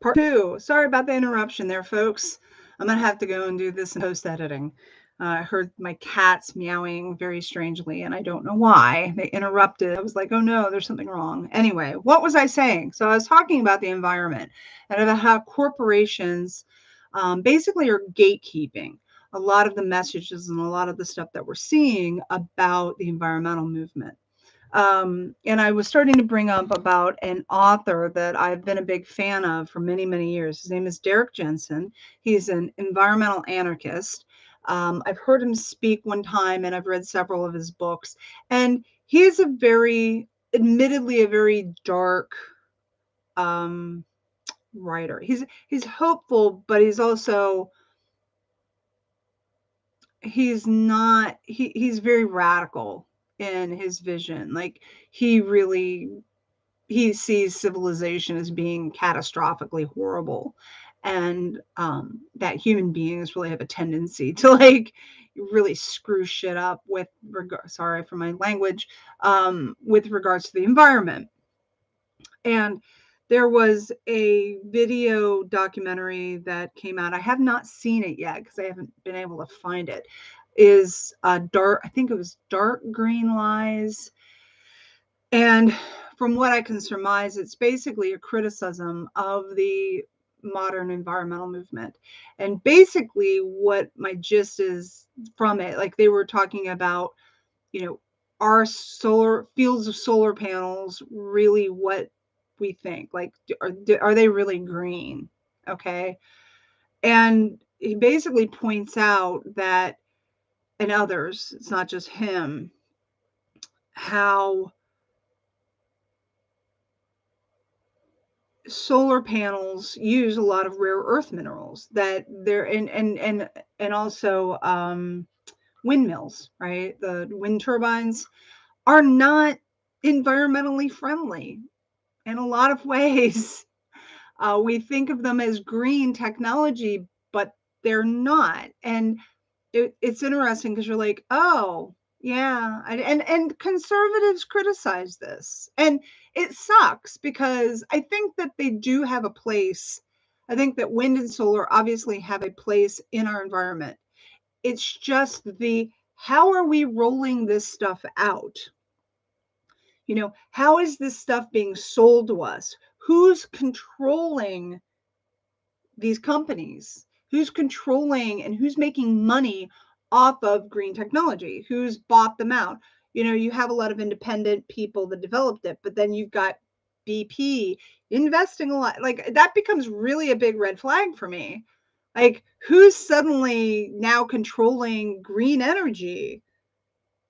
Part two. Sorry about the interruption there, folks. I'm going to have to go and do this in post editing. I heard my cats meowing very strangely, and I don't know why. They interrupted. I was like, oh no, there's something wrong. Anyway, what was I saying? So I was talking about the environment and about how corporations basically are gatekeeping a lot of the messages and a lot of the stuff that we're seeing about the environmental movement. And I was starting to bring up about an author that I've been a big fan of for many, many years. His name is Derek Jensen. He's an environmental anarchist. I've heard him speak one time, and I've read several of his books. And he is admittedly, a very dark um, writer. He's hopeful, but he's not. He's very radical in his vision. Like he sees civilization as being catastrophically horrible, and that human beings really have a tendency to like really screw shit up with regard, sorry for my language, with regards to the environment. And there was a video documentary that came out. I have not seen it yet because I haven't been able to find it. Is dark, I think it was Dark Green Lies. And from what I can surmise, it's basically a criticism of the modern environmental movement. And basically, what my gist is from it, like they were talking about, you know, are solar fields of solar panels really what we think? Like, are they really green? Okay. And he basically points out that, and others, it's not just him, how solar panels use a lot of rare earth minerals that they're and also windmills, right? The wind turbines are not environmentally friendly in a lot of ways. We think of them as green technology, but they're not. And it's interesting because you're like, oh, yeah. And conservatives criticize this. And it sucks because I think that they do have a place. I think that wind and solar obviously have a place in our environment. It's just the how are we rolling this stuff out? How is this stuff being sold to us? Who's controlling these companies? Who's controlling and who's making money off of green technology? Who's bought them out? You have a lot of independent people that developed it, but then you've got BP investing a lot. Like that becomes really a big red flag for me. Like who's suddenly now controlling green energy?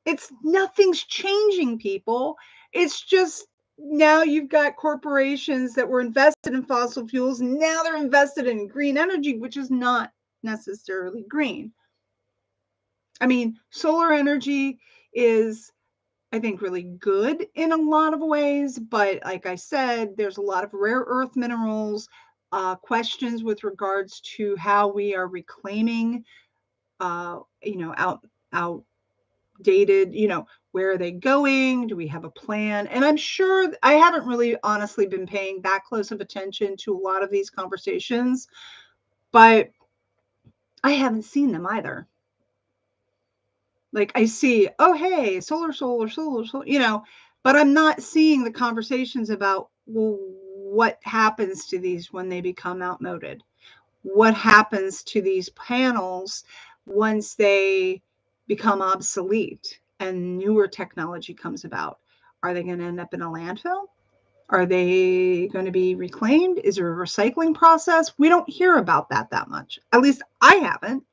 It's nothing's changing, people. It's just now you've got corporations that were invested in fossil fuels. Now they're invested in green energy, which is not necessarily green. I mean, solar energy is, I think, really good in a lot of ways. But like I said, there's a lot of rare earth minerals, questions with regards to how we are reclaiming, out dated, where are they going? Do we have a plan? And I'm sure I haven't really honestly been paying that close of attention to a lot of these conversations, but I haven't seen them either. Like I see, oh, hey, solar, but I'm not seeing the conversations about, well, what happens to these when they become outmoded? What happens to these panels once they become obsolete and newer technology comes about? Are they going to end up in a landfill? Are they going to be reclaimed? Is there a recycling process? We don't hear about that much. At least I haven't.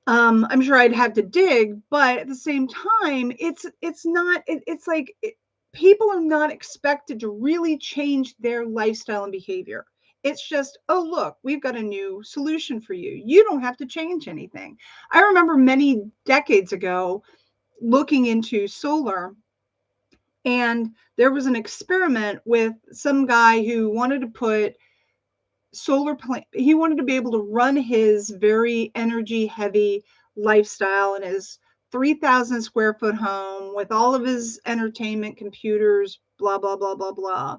I'm sure I'd have to dig, but at the same time, it's not. It's like people are not expected to really change their lifestyle and behavior. It's just, oh, look, we've got a new solution for you. You don't have to change anything. I remember many decades ago looking into solar, and there was an experiment with some guy who wanted to put he wanted to be able to run his very energy heavy lifestyle in his 3,000 square foot home with all of his entertainment computers, blah, blah, blah, blah, blah,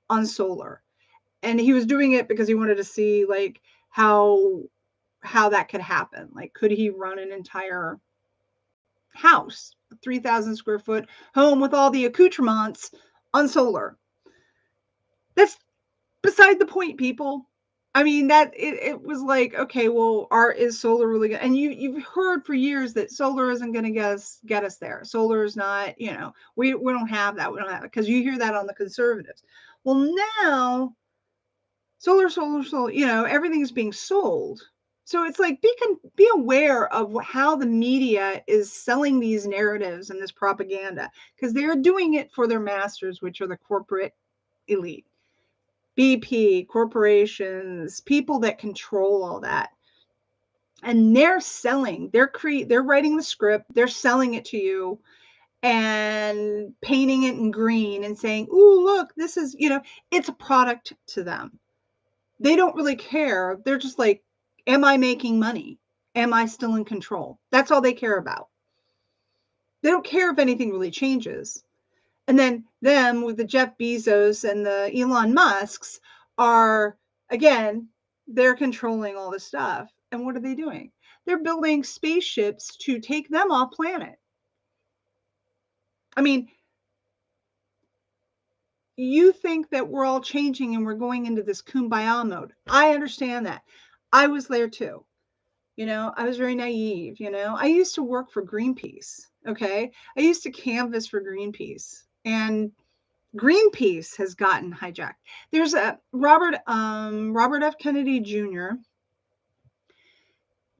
on solar. and he was doing it because he wanted to see like how that could happen. Like, could he run an entire house, a 3,000 square foot home with all the accoutrements on solar? That's beside the point, people. I mean, that it was like, okay, well, is solar really good? And you've heard for years that solar isn't going to get us there. Solar is not, we don't have that. We don't have it, because you hear that on the conservatives. Well, now solar, everything's being sold. So it's like, be aware of how the media is selling these narratives and this propaganda, because they're doing it for their masters, which are the corporate elite. BP, corporations, people that control all that. And they're selling, they're writing the script, they're selling it to you and painting it in green and saying, "Ooh, look, this is, it's a product to them." They don't really care. They're just like, am I making money? Am I still in control? That's all they care about. They don't care if anything really changes. And then them with the Jeff Bezos and the Elon Musks are, again, they're controlling all this stuff. And what are they doing? They're building spaceships to take them off planet. I mean, you think that we're all changing and we're going into this kumbaya mode. I understand that. I was there too. I was very naive. I used to work for Greenpeace. Okay. I used to canvass for Greenpeace, and Greenpeace has gotten hijacked. There's a Robert F. Kennedy Jr.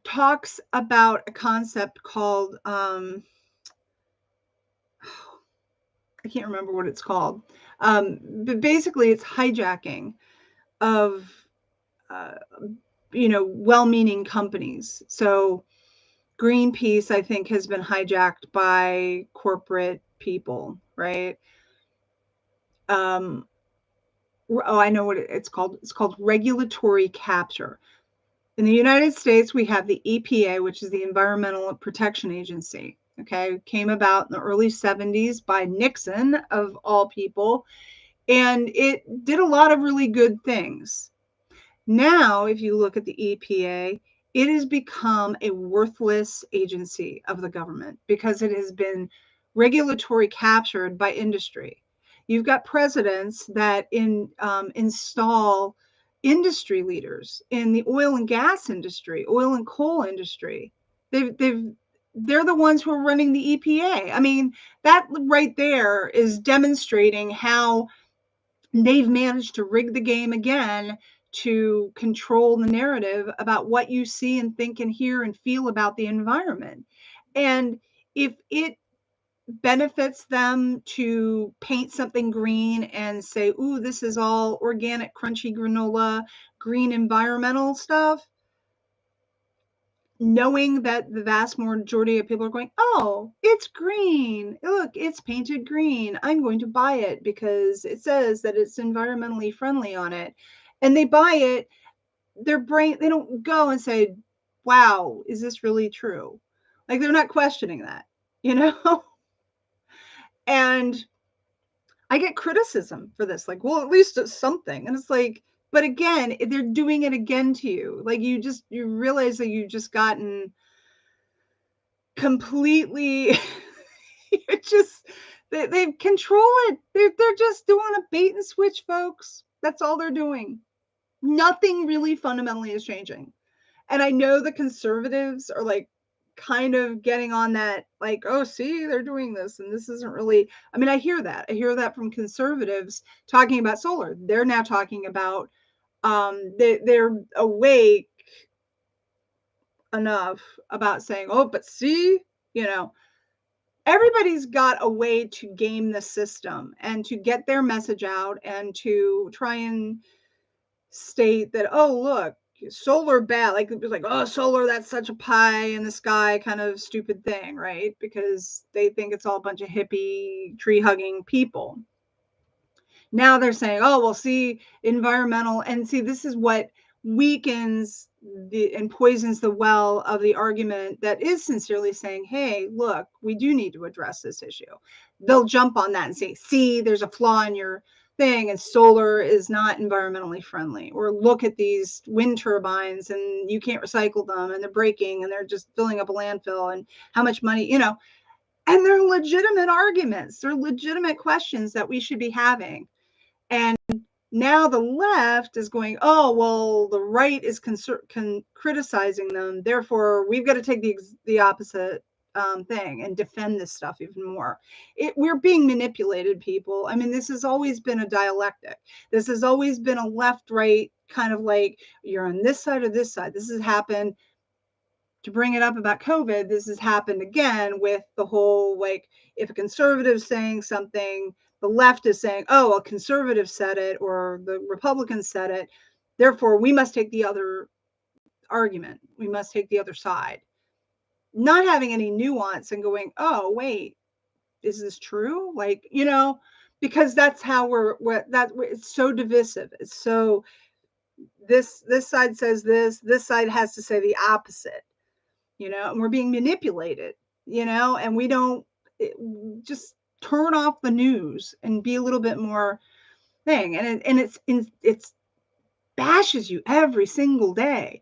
talks about a concept called, I can't remember what it's called. But basically it's hijacking of, well-meaning companies. So Greenpeace, I think, has been hijacked by corporate people, right? I know what it's called. It's called regulatory capture. In the United States, we have the EPA, which is the Environmental Protection Agency. Okay, came about in the early 70s by Nixon, of all people, and it did a lot of really good things. Now, if you look at the EPA, it has become a worthless agency of the government because it has been regulatory captured by industry. You've got presidents that install industry leaders in the oil and gas industry, oil and coal industry. They're the ones who are running the EPA. I mean, that right there is demonstrating how they've managed to rig the game again to control the narrative about what you see and think and hear and feel about the environment. And if it benefits them to paint something green and say, "Ooh, this is all organic, crunchy granola, green environmental stuff," knowing that the vast majority of people are going, "Oh, it's green. Look, it's painted green. I'm going to buy it because it says that it's environmentally friendly on it." And they buy it, their brain, they don't go and say, "Wow, is this really true?" Like, they're not questioning that, you know? And I get criticism for this, like, "Well, at least it's something." And it's like, but again, they're doing it again to you. Like, you realize that you've just gotten completely, you just, they control it. They're just doing a bait and switch, folks. That's all they're doing. Nothing really fundamentally is changing. And I know the conservatives are like kind of getting on that, like, "Oh, see, they're doing this and this isn't really," I mean, I hear that from conservatives talking about solar. They're now talking about, they're awake enough about saying, "Oh, but see, everybody's got a way to game the system and to get their message out and to try and state that, oh, look, solar bad." Like, it was like, "Oh, solar, that's such a pie in the sky kind of stupid thing," right? Because they think it's all a bunch of hippie, tree hugging people. Now they're saying, "Oh, well, see, environmental," and see, this is what weakens and poisons the well of the argument that is sincerely saying, "Hey, look, we do need to address this issue." They'll jump on that and say, "See, there's a flaw in your thing, and solar is not environmentally friendly, or look at these wind turbines and you can't recycle them and they're breaking and they're just filling up a landfill, and how much money, and they're legitimate arguments. They're legitimate questions that we should be having. And now the left is going, oh, well, the right is criticizing them, therefore we've got to take the opposite thing and defend this stuff even more. We're being manipulated, people. I mean, this has always been a dialectic. This has always been a left-right kind of like, you're on this side or this side. This has happened, to bring it up about COVID, this has happened again with the whole, like, if a conservative's saying something, the left is saying, oh, a conservative said it, or the Republicans said it, therefore we must take the other argument. We must take the other side. Not having any nuance and going, oh, wait, is this true? Like, because that's how it's so divisive. It's so, this side says this side has to say the opposite, and we're being manipulated, and we don't just turn off the news and be a little bit more thing. And it's bashes you every single day.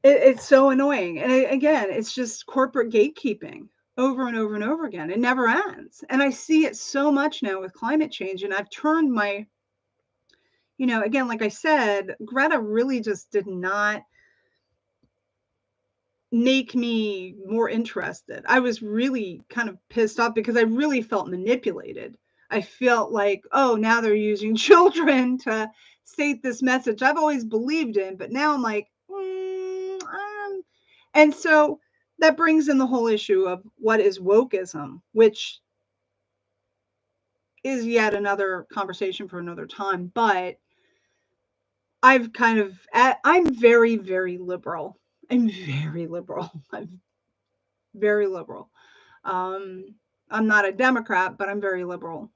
It's so annoying. And again, it's just corporate gatekeeping over and over and over again. It never ends. And I see it so much now with climate change. And I've turned my, again, like I said, Greta really just did not make me more interested. I was really kind of pissed off because I really felt manipulated. I felt like, oh, now they're using children to state this message I've always believed in, but now I'm like, and so that brings in the whole issue of what is wokeism, which is yet another conversation for another time. But I'm very, very liberal. I'm very liberal. I'm very liberal. I'm not a Democrat, but I'm very liberal.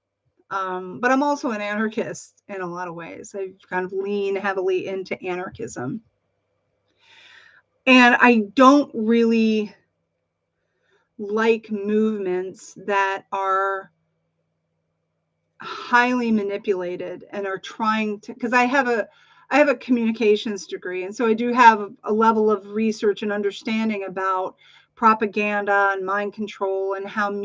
But I'm also an anarchist in a lot of ways. I kind of lean heavily into anarchism. And I don't really like movements that are highly manipulated and are trying to, because I have a communications degree, and so I do have a level of research and understanding about propaganda and mind control and how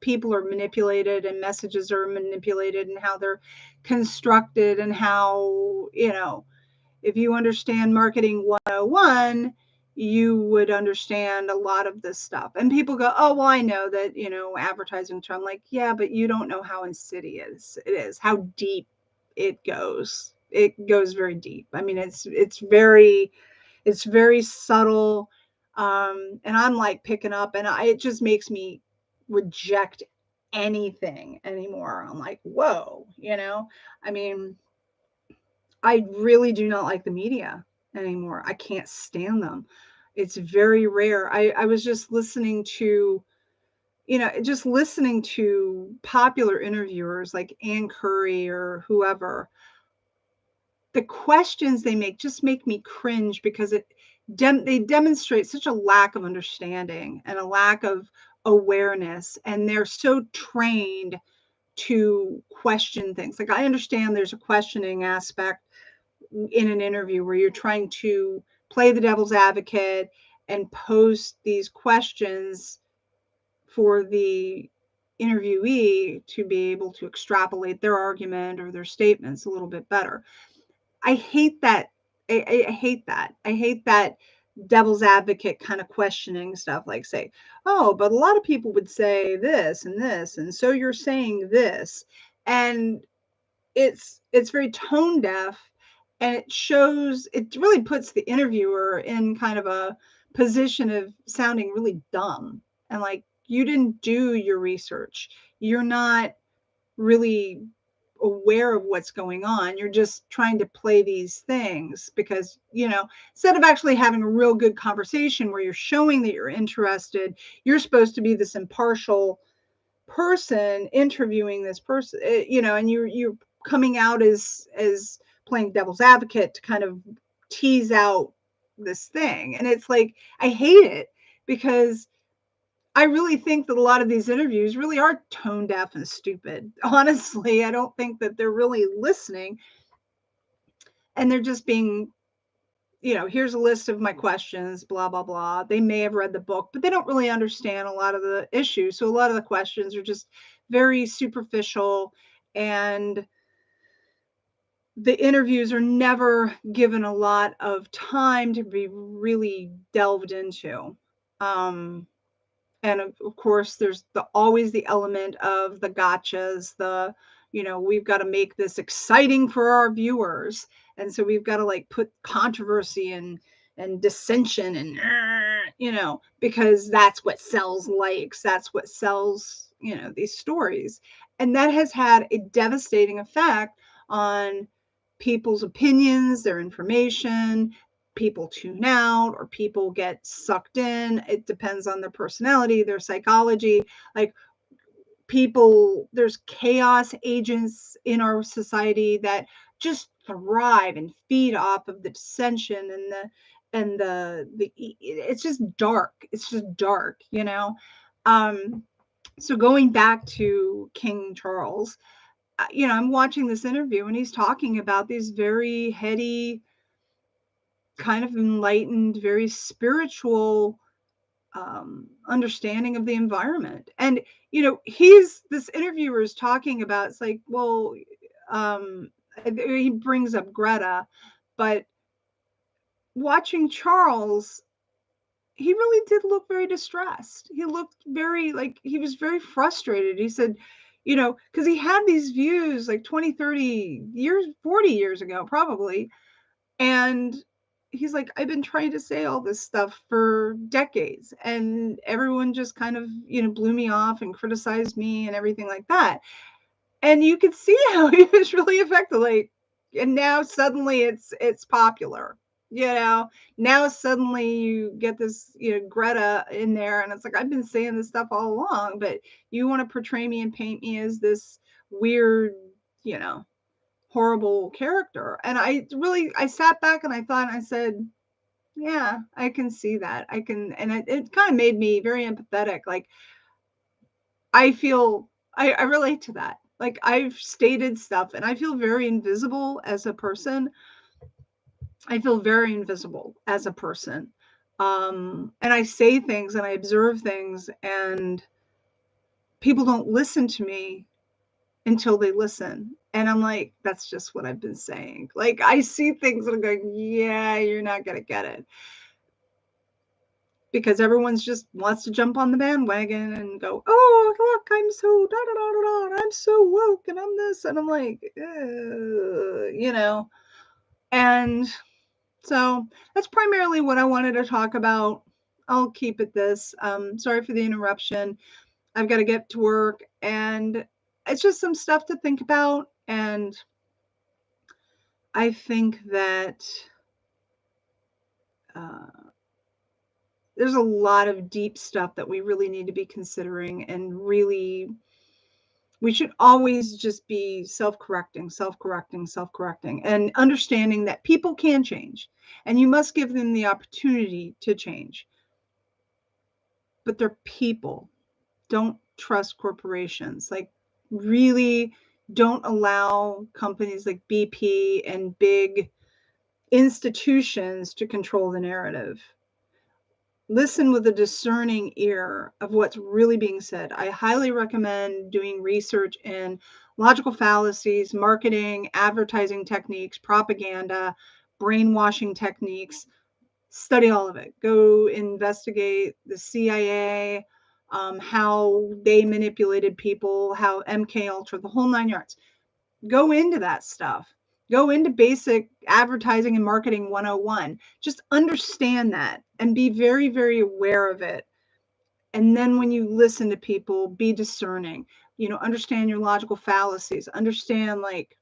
people are manipulated and messages are manipulated and how they're constructed, and how, if you understand marketing 101, you would understand a lot of this stuff. And people go, oh, well, I know that, advertising. I'm like, yeah, but you don't know how insidious it is, how deep it goes. It goes very deep. I mean, it's very subtle. And I'm like picking up, and it just makes me reject anything anymore. I'm like, whoa, I mean, I really do not like the media anymore. I can't stand them. It's very rare. I was just listening to, popular interviewers like Ann Curry or whoever. The questions they make just make me cringe, because they demonstrate such a lack of understanding and a lack of awareness, and they're so trained to question things. Like, I understand there's a questioning aspect in an interview where you're trying to play the devil's advocate and pose these questions for the interviewee to be able to extrapolate their argument or their statements a little bit better. I hate that. I hate that. I hate that devil's advocate kind of questioning stuff, like, say, oh, but a lot of people would say this and this, and so you're saying this. And it's very tone deaf, and it really puts the interviewer in kind of a position of sounding really dumb, and like, you didn't do your research. You're not really aware of what's going on. You're just trying to play these things because, instead of actually having a real good conversation where you're showing that you're interested, you're supposed to be this impartial person interviewing this person, and you're coming out as playing devil's advocate to kind of tease out this thing. And it's like, I hate it, because I really think that a lot of these interviews really are tone deaf and stupid. Honestly, I don't think that they're really listening, and they're just being, here's a list of my questions, blah, blah, blah. They may have read the book, but they don't really understand a lot of the issues. So a lot of the questions are just very superficial, and the interviews are never given a lot of time to be really delved into. Um, and of course, there's always the element of the gotchas, we've got to make this exciting for our viewers. And so we've got to like put controversy and dissension and, because that's what sells likes. That's what sells, these stories. And that has had a devastating effect on people's opinions, their information. People tune out or people get sucked in. It depends on their personality, their psychology. Like there's chaos agents in our society that just thrive and feed off of the dissension and the it's just dark. It's just dark, so going back to King Charles, I'm watching this interview and he's talking about these very heady, kind of enlightened, very spiritual understanding of the environment. And, this interviewer is talking about, it's like, well, um, he brings up Greta, but watching Charles, he really did look very distressed. He looked very, like, he was very frustrated. He said, because he had these views like 20, 30 years, 40 years ago, probably. And he's like, I've been trying to say all this stuff for decades, and everyone just kind of, blew me off and criticized me and everything like that. And you could see how he was really affected. Like, and now suddenly it's popular. Now suddenly you get this, Greta in there, and it's like, I've been saying this stuff all along, but you want to portray me and paint me as this weird, you know, horrible character. And I sat back and I thought, I said, yeah, I can see that. And it kind of made me very empathetic. Like, I relate to that. Like, I've stated stuff and I feel very invisible as a person. I feel very invisible as a person. And I say things and I observe things, and people don't listen to me until they listen. And I'm like, that's just what I've been saying. Like, I see things and I'm going, yeah, you're not going to get it. Because everyone's just wants to jump on the bandwagon and go, oh, look, I'm so da da da da da, I'm so woke and I'm this. And I'm like, And so that's primarily what I wanted to talk about. I'll keep it this. Sorry for the interruption. I've got to get to work, and it's just some stuff to think about. And I think that there's a lot of deep stuff that we really need to be considering, and really, we should always just be self-correcting, and understanding that people can change, and you must give them the opportunity to change. But they're people. Don't trust corporations. Like, really don't allow companies like BP and big institutions to control the narrative. Listen with a discerning ear of what's really being said. I highly recommend doing research in logical fallacies, marketing, advertising techniques, propaganda, brainwashing techniques. Study all of it. Go investigate the CIA, how they manipulated people, how MK Ultra, the whole 9 yards. Go into that stuff. Go into basic advertising and marketing 101. Just understand that and be very, very aware of it. And then when you listen to people, be discerning. Understand your logical fallacies. Understand, like,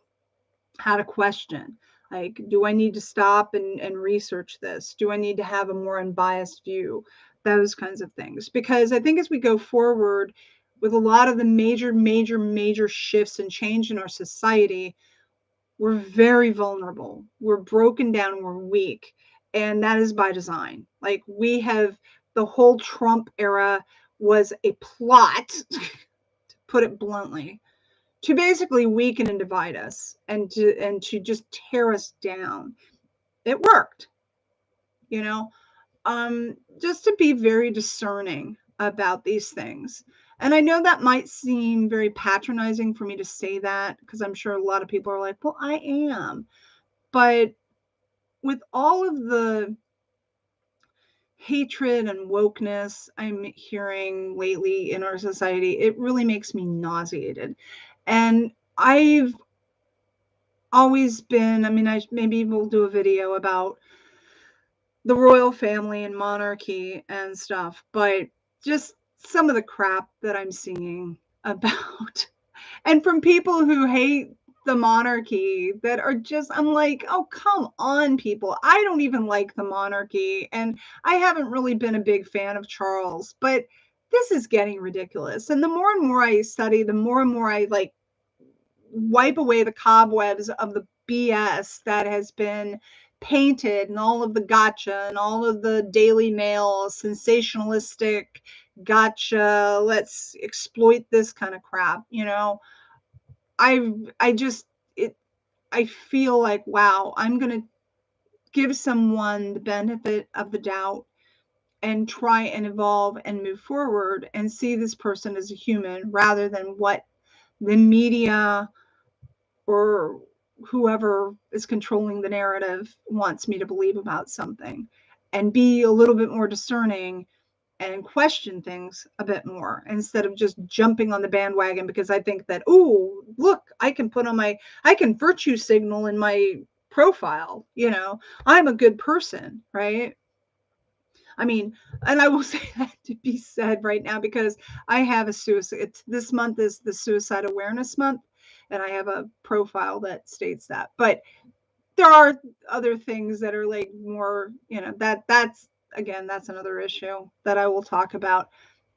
how to question. Like, do I need to stop and research this? Do I need to have a more unbiased view? Those kinds of things. Because I think as we go forward with a lot of the major shifts and change in our society, we're very vulnerable. We're broken down. We're weak. And that is by design. Like, we have the whole Trump era was a plot, to put it bluntly, to basically weaken and divide us and to just tear us down. It worked, you know, just to be very discerning about these things. And I know that might seem very patronizing for me to say that, because I'm sure a lot of people are like, well, I am. But with all of the hatred and wokeness I'm hearing lately in our society, it really makes me nauseated. And I've always been, I mean, maybe we'll do a video about the royal family and monarchy and stuff, but just some of the crap that I'm seeing about, and from people who hate the monarchy, that are just, I'm like, oh, come on, people. I don't even like the monarchy, and I haven't really been a big fan of Charles, but this is getting ridiculous. And the more and more I study, the more and more I like wipe away the cobwebs of the BS that has been painted, and all of the gotcha and all of the Daily Mail sensationalistic gotcha, let's exploit this kind of crap, you know. I just, it, I feel like, wow, I'm going to give someone the benefit of the doubt and try and evolve and move forward and see this person as a human, rather than what the media or whoever is controlling the narrative wants me to believe about something, and be a little bit more discerning and question things a bit more, instead of just jumping on the bandwagon because I think that, oh, look, I can virtue signal in my profile, you know, I'm a good person, right? I mean, and I will say that to be said right now, because I have a suicide, this month is the suicide awareness month, and I have a profile that states that. But there are other things that are like more, you know, that's again, that's another issue that I will talk about.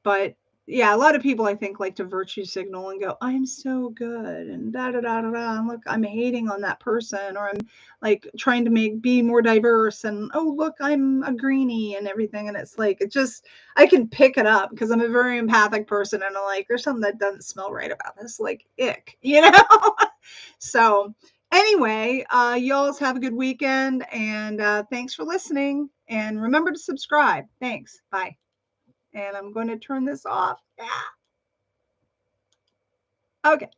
But yeah, a lot of people I think like to virtue signal and go, I'm so good and da da da da da. And look, I'm hating on that person, or I'm like trying to be more diverse, and oh look, I'm a greenie and everything. And it's like, it just, I can pick it up because I'm a very empathic person, and I'm like, there's something that doesn't smell right about this, like ick, you know? So anyway, y'all have a good weekend, and thanks for listening. And remember to subscribe. Thanks. Bye. And I'm going to turn this off. Yeah. Okay.